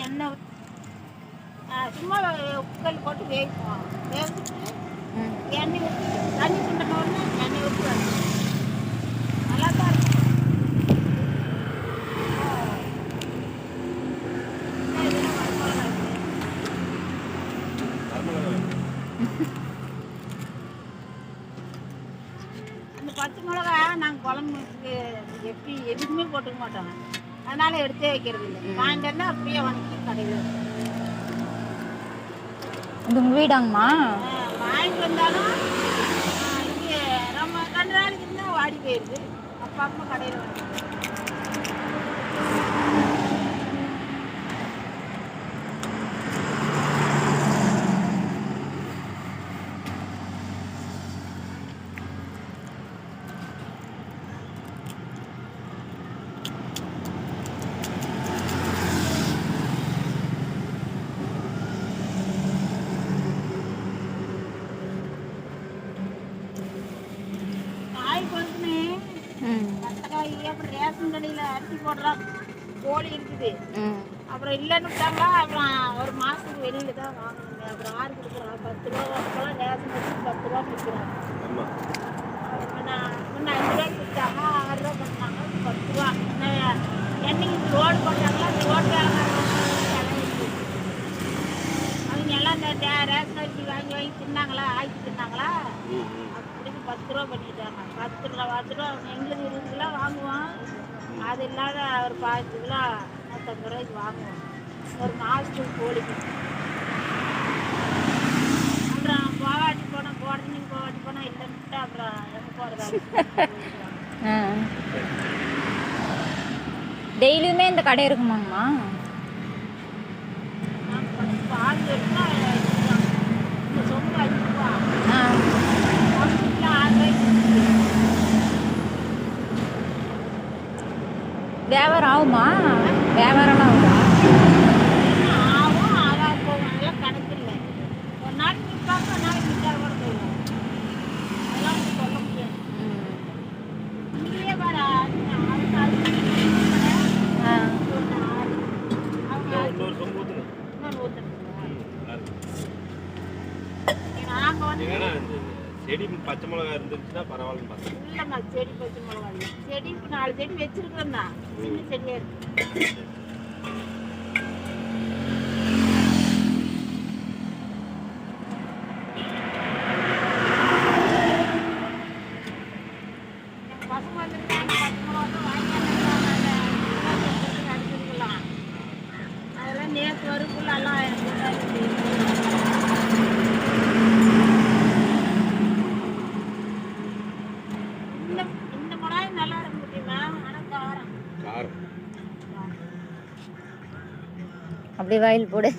எண்ணெய் சும்மா குக்கரில் போட்டு வேவிப்போம். வேவிச்சுட்டு எண்ணெய் ஊற்றி தண்ணி சுண்டன உடனே எண்ணெய் ஊற்றுவாங்க. நல்லா தான் இருக்கும். அந்த பச்சை மிளகா நாங்கள் குழம்புக்கு எப்படி எதுவுமே போட்டுக்க மாட்டோம். அதனால எடுத்தே வைக்கிறது இல்லை. வாங்கிட்டு வந்தால் அப்படியே வணக்கி கடையில் இது உங்கள் வீடாங்கம்மா? வாங்கிட்டு வந்தாலும் இங்கே நம்ம 2 நாளைக்கு இருந்தால் வாடி போயிடுது. அப்போ அப்போ கடையில் வாங்கி அப்புறம் ரேஷன் கடையில் அரிசி போடுறோம். கோழி இருக்குது. அப்புறம் இல்லைன்னு விட்டாங்களா அப்புறம் ஒரு மாதத்துக்கு வெளியில் தான் வாங்கணுங்க. அப்புறம் 6 கொடுக்குறோம். 10 ரூபா அப்போலாம் ரேஷன் அரிசி 10 ரூபா கொடுக்குறோம். முன்ன 5 ரூபாய்க்கு கொடுத்தாங்க, 6 ரூபா பண்ணாங்க, 10 ரூபா. என்னைக்கு ரோடு போட்டாங்களா அந்த ரோடு அவங்க எல்லாம் இந்த ரேஷன் அரிசி வாங்கி தின்னாங்களா, ஆக்கி தின்னாங்களா, 10 ரூபா பண்ணிட்டாங்க. 10 ரூபா எங்களுக்கு 20 கிலோ வாங்குவோம். அது இல்லாத ஒரு 15 கிலோ 150 ரூபாய்க்கு வாங்குவோம் ஒரு மாதத்துக்கு கோழிக்கு. அப்புறம் போவாட்டி போனால் போடுறீங்க, போவாட்டி போனால் இல்லைன்னுட்டு அப்புறம் எங்கே போகிறதா. டெய்லியுமே இந்த கடை இருக்குமாங்கம்மா? பால் எடுத்தா இந்த சொம்பு 5 ரூபா, வியாபாரம் ஆகுமா? வியாபாரம்லாம் ஆகுமா? ஆகும், ஆகாது போகும். அதெல்லாம் கணக்கு இல்லை. ஒரு நாளைக்கு நிற்பாங்க, ஒரு நாளைக்கு நிற்காத கூட போயிடும். அதெல்லாம் சொல்ல முடியாது. இங்கேயே வர செடி பச்சை மிளகா இருந்துச்சுன்னா பரவாயில்லன்னு பார்த்தேன். இல்லைம்மா, செடி பச்சை மிளகா இல்லை. செடி இப்போ 4 செடி வச்சிருக்கிறோம் தான். சின்ன செடியாக இருக்கு. பசங்க வந்துருக்காங்க, பச்சை மிளகா தான் வாங்கி அடிச்சிருக்கலாம். அதெல்லாம் நேற்று வரைக்குள்ள எல்லாம் இந்த மிளகாய் நல்லா இருக்க முடியுமா? ஆனால் காரம் அப்படி வாயில் போடு.